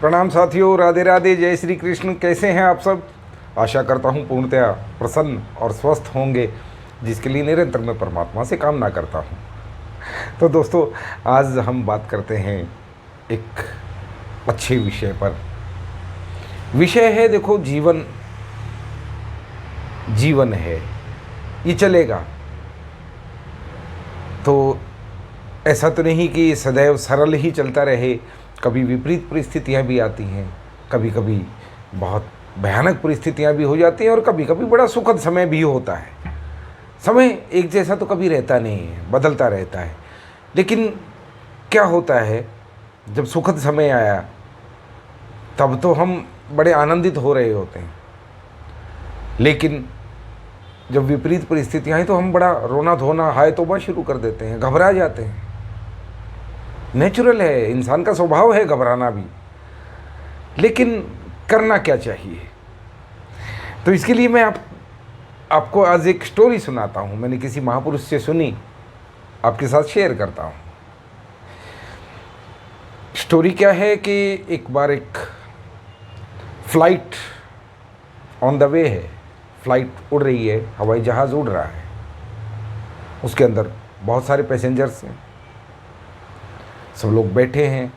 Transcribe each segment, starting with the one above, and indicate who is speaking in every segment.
Speaker 1: प्रणाम साथियों, राधे राधे, जय श्री कृष्ण। कैसे हैं आप सब? आशा करता हूं पूर्णतया प्रसन्न और स्वस्थ होंगे, जिसके लिए निरंतर मैं परमात्मा से कामना करता हूं। तो दोस्तों, आज हम बात करते हैं एक अच्छे विषय पर। विषय है, देखो, जीवन। जीवन है, ये चलेगा तो ऐसा तो नहीं कि सदैव सरल ही चलता रहे। कभी विपरीत परिस्थितियां भी आती हैं, कभी कभी बहुत भयानक परिस्थितियां भी हो जाती हैं, और कभी कभी बड़ा सुखद समय भी होता है। समय एक जैसा तो कभी रहता नहीं है, बदलता रहता है। लेकिन क्या होता है, जब सुखद समय आया तब तो हम बड़े आनंदित हो रहे होते हैं, लेकिन जब विपरीत परिस्थितियां आई तो हम बड़ा रोना धोना, हाय तौबा शुरू कर देते हैं, घबरा जाते हैं। नेचुरल है, इंसान का स्वभाव है घबराना भी। लेकिन करना क्या चाहिए? तो इसके लिए मैं आपको आज एक स्टोरी सुनाता हूँ। मैंने किसी महापुरुष से सुनी, आपके साथ शेयर करता हूँ। स्टोरी क्या है कि एक बार एक फ्लाइट ऑन द वे है, फ्लाइट उड़ रही है, हवाई जहाज़ उड़ रहा है। उसके अंदर बहुत सारे पैसेंजर्स हैं, सब लोग बैठे हैं,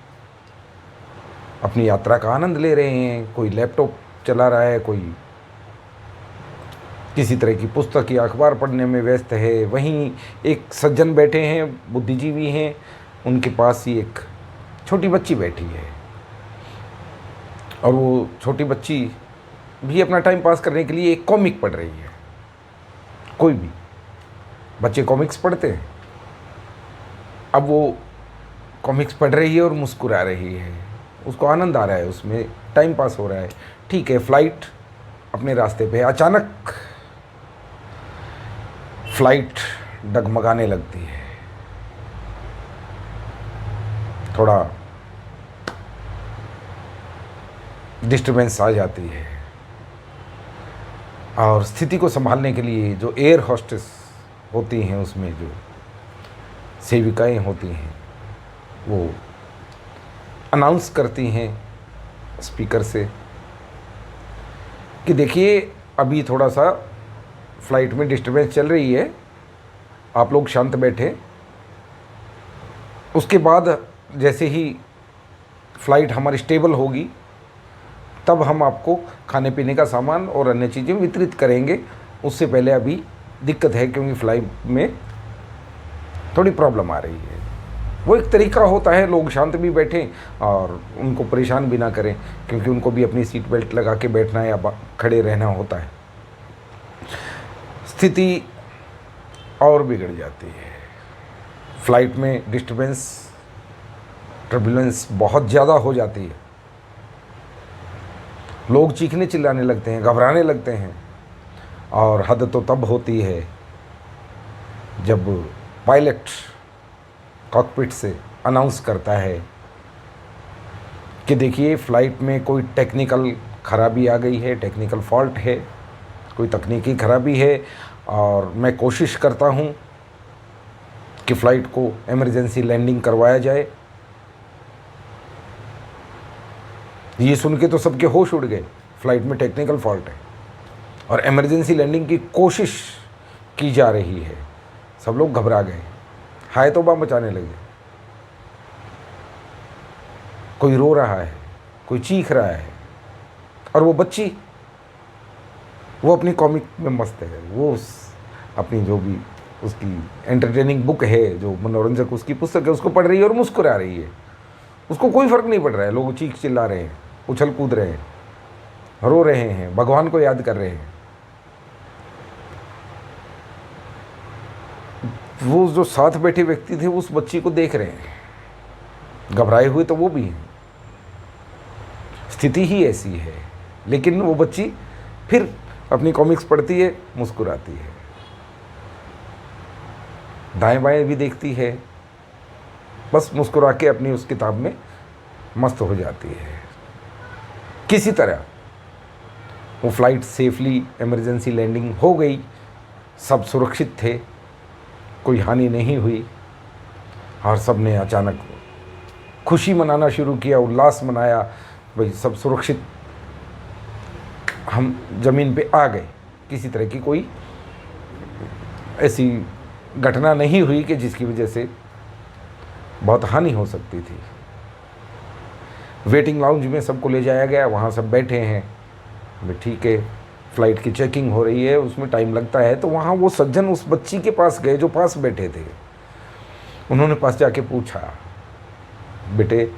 Speaker 1: अपनी यात्रा का आनंद ले रहे हैं। कोई लैपटॉप चला रहा है, कोई किसी तरह की पुस्तक या अखबार पढ़ने में व्यस्त है। वहीं एक सज्जन बैठे हैं, बुद्धिजीवी हैं, उनके पास ही एक छोटी बच्ची बैठी है, और वो छोटी बच्ची भी अपना टाइम पास करने के लिए एक कॉमिक पढ़ रही है। कोई भी बच्चे कॉमिक्स पढ़ते हैं। अब वो कॉमिक्स पढ़ रही है और मुस्कुरा रही है, उसको आनंद आ रहा है, उसमें टाइम पास हो रहा है। ठीक है, फ्लाइट अपने रास्ते पे। अचानक फ्लाइट डगमगाने लगती है, थोड़ा डिस्टर्बेंस आ जाती है, और स्थिति को संभालने के लिए जो एयर होस्टेस होती हैं, उसमें जो सेविकाएं होती हैं, वो अनाउंस करती हैं स्पीकर से कि देखिए, अभी थोड़ा सा फ्लाइट में डिस्टर्बेंस चल रही है, आप लोग शांत बैठे। उसके बाद जैसे ही फ्लाइट हमारी स्टेबल होगी, तब हम आपको खाने पीने का सामान और अन्य चीज़ें वितरित करेंगे। उससे पहले अभी दिक्कत है, क्योंकि फ्लाइट में थोड़ी प्रॉब्लम आ रही है। वो एक तरीका होता है, लोग शांत भी बैठें और उनको परेशान भी ना करें, क्योंकि उनको भी अपनी सीट बेल्ट लगा के बैठना या खड़े रहना होता है। स्थिति और बिगड़ जाती है। फ्लाइट में डिस्टर्बेंस, टर्बुलेंस बहुत ज़्यादा हो जाती है। लोग चीखने चिल्लाने लगते हैं, घबराने लगते हैं, और हद तो तब होती है जब पायलट कॉकपिट से अनाउंस करता है कि देखिए, फ़्लाइट में कोई टेक्निकल ख़राबी आ गई है, टेक्निकल फॉल्ट है, कोई तकनीकी ख़राबी है, और मैं कोशिश करता हूँ कि फ़्लाइट को इमरजेंसी लैंडिंग करवाया जाए। ये सुन के तो सबके होश उड़ गए। फ़्लाइट में टेक्निकल फॉल्ट है और इमरजेंसी लैंडिंग की कोशिश की जा रही है। सब लोग घबरा गए, हाय तौबा मचाने लगे। कोई रो रहा है, कोई चीख रहा है, और वो बच्ची, वो अपनी कॉमिक में मस्त है। वो अपनी जो भी उसकी एंटरटेनिंग बुक है, जो मनोरंजक उसकी पुस्तक है, उसको पढ़ रही है और मुस्कुरा रही है। उसको कोई फ़र्क नहीं पड़ रहा है, लोग चीख चिल्ला रहे हैं, उछल कूद रहे हैं, रो रहे हैं, भगवान को याद कर रहे हैं। वो जो साथ बैठे व्यक्ति थे, उस बच्ची को देख रहे हैं, घबराए हुए तो वो भी हैं। स्थिति ही ऐसी है, लेकिन वो बच्ची फिर अपनी कॉमिक्स पढ़ती है, मुस्कुराती है, दाएं बाएं भी देखती है, बस मुस्कुरा के अपनी उस किताब में मस्त हो जाती है। किसी तरह वो फ्लाइट सेफली इमरजेंसी लैंडिंग हो गई, सब सुरक्षित थे, कोई हानि नहीं हुई, और सब ने अचानक खुशी मनाना शुरू किया, उल्लास मनाया। भाई सब सुरक्षित हम ज़मीन पे आ गए, किसी तरह की कोई ऐसी घटना नहीं हुई कि जिसकी वजह से बहुत हानि हो सकती थी। वेटिंग लाउंज में सबको ले जाया गया, वहाँ सब बैठे हैं, भाई ठीक है, फ़्लाइट की चेकिंग हो रही है, उसमें टाइम लगता है। तो वहाँ वो सज्जन उस बच्ची के पास गए जो पास बैठे थे। उन्होंने पास जाके पूछा, बेटे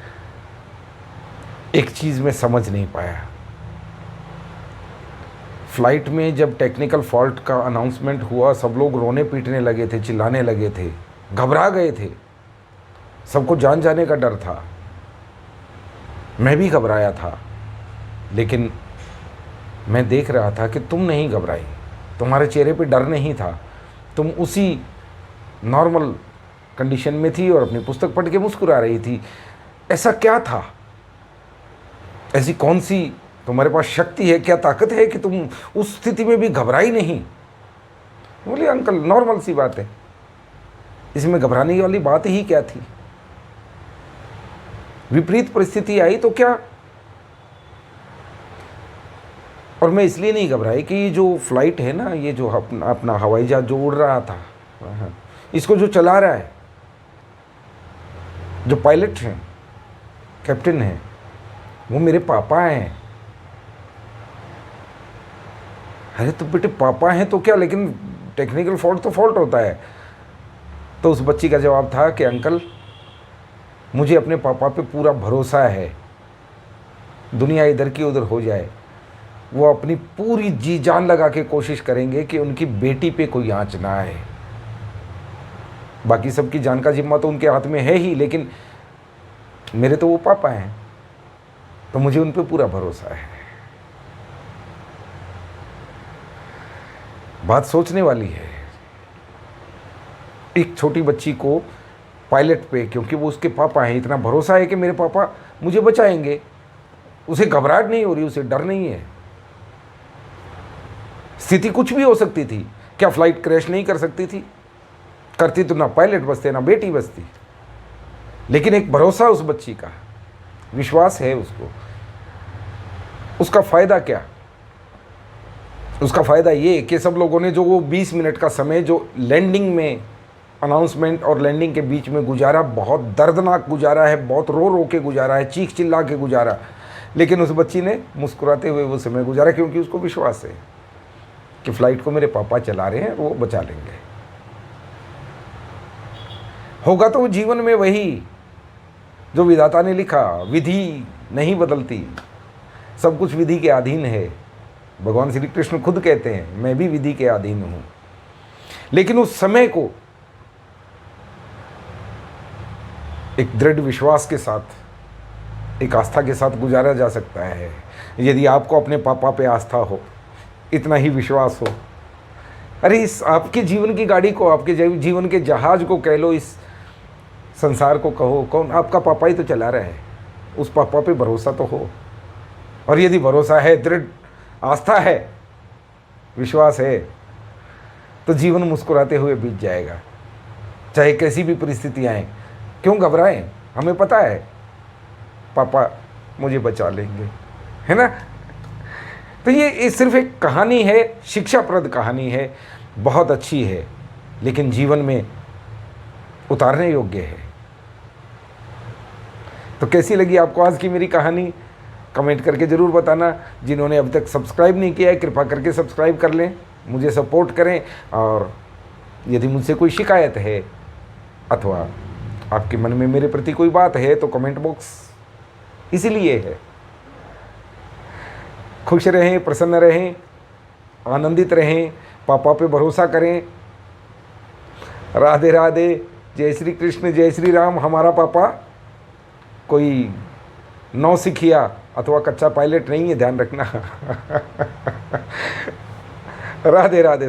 Speaker 1: एक चीज़ मैं समझ नहीं पाया, फ़्लाइट में जब टेक्निकल फॉल्ट का अनाउंसमेंट हुआ सब लोग रोने पीटने लगे थे, चिल्लाने लगे थे, घबरा गए थे, सबको जान जाने का डर था, मैं भी घबराया था, लेकिन मैं देख रहा था कि तुम नहीं घबराई, तुम्हारे चेहरे पे डर नहीं था, तुम उसी नॉर्मल कंडीशन में थी और अपनी पुस्तक पढ़ के मुस्कुरा रही थी। ऐसा क्या था, ऐसी कौन सी तुम्हारे पास शक्ति है, क्या ताकत है कि तुम उस स्थिति में भी घबराई नहीं? बोले अंकल नॉर्मल सी बात है, इसमें घबराने वाली बात ही क्या थी? विपरीत परिस्थिति आई तो क्या? और मैं इसलिए नहीं घबराई कि ये जो फ्लाइट है ना, ये जो अपना हवाई जहाज जो उड़ रहा था, इसको जो चला रहा है, जो पायलट हैं, कैप्टन हैं, वो मेरे पापा हैं। अरे तो बेटे पापा हैं तो क्या, लेकिन टेक्निकल फॉल्ट तो फॉल्ट होता है। तो उस बच्ची का जवाब था कि अंकल मुझे अपने पापा पे पूरा भरोसा है, दुनिया इधर की उधर हो जाए, वो अपनी पूरी जी जान लगा के कोशिश करेंगे कि उनकी बेटी पे कोई आंच ना आए। बाकी सबकी जान का जिम्मा तो उनके हाथ में है ही, लेकिन मेरे तो वो पापा हैं, तो मुझे उन पे पूरा भरोसा है। बात सोचने वाली है। एक छोटी बच्ची को पायलट पे, क्योंकि वो उसके पापा हैं, इतना भरोसा है कि मेरे पापा मुझे बचाएंगे, उसे घबराहट नहीं हो रही, उसे डर नहीं है। स्थिति कुछ भी हो सकती थी, क्या फ्लाइट क्रैश नहीं कर सकती थी? करती तो ना पायलट बचते ना बेटी बचती, लेकिन एक भरोसा उस बच्ची का, विश्वास है उसको। उसका फ़ायदा क्या? उसका फ़ायदा ये कि सब लोगों ने जो वो 20 मिनट का समय जो लैंडिंग में अनाउंसमेंट और लैंडिंग के बीच में गुजारा, बहुत दर्दनाक गुजारा है, बहुत रो रो के गुजारा है, चीख चिल्ला के गुजारा, लेकिन उस बच्ची ने मुस्कुराते हुए वो समय गुजारा, क्योंकि उसको विश्वास है कि फ़्लाइट को मेरे पापा चला रहे हैं, वो बचा लेंगे। होगा तो जीवन में वही जो विधाता ने लिखा। विधि नहीं बदलती, सब कुछ विधि के अधीन है। भगवान श्री कृष्ण खुद कहते हैं मैं भी विधि के अधीन हूँ, लेकिन उस समय को एक दृढ़ विश्वास के साथ, एक आस्था के साथ गुजारा जा सकता है। यदि आपको अपने पापा पे आस्था हो, इतना ही विश्वास हो, अरे इस आपके जीवन की गाड़ी को, आपके जीवन के जहाज को कह लो, इस संसार को कहो, कौन आपका पापा ही तो चला रहा है, उस पापा पे भरोसा तो हो। और यदि भरोसा है, दृढ़ आस्था है, विश्वास है, तो जीवन मुस्कुराते हुए बीत जाएगा, चाहे कैसी भी परिस्थिति आए। क्यों घबराएं? हमें पता है पापा मुझे बचा लेंगे, है ना। तो ये सिर्फ एक कहानी है, शिक्षाप्रद कहानी है, बहुत अच्छी है, लेकिन जीवन में उतारने योग्य है। तो कैसी लगी आपको आज की मेरी कहानी? कमेंट करके ज़रूर बताना। जिन्होंने अब तक सब्सक्राइब नहीं किया है, कृपा करके सब्सक्राइब कर लें, मुझे सपोर्ट करें। और यदि मुझसे कोई शिकायत है अथवा आपके मन में मेरे प्रति कोई बात है, तो कमेंट बॉक्स इसीलिए है। खुश रहें, प्रसन्न रहें, आनंदित रहें, पापा पे भरोसा करें। राधे राधे, जय श्री कृष्ण, जय श्री राम। हमारा पापा कोई नौसिखिया अथवा कच्चा पायलट नहीं है, ध्यान रखना। राधे राधे।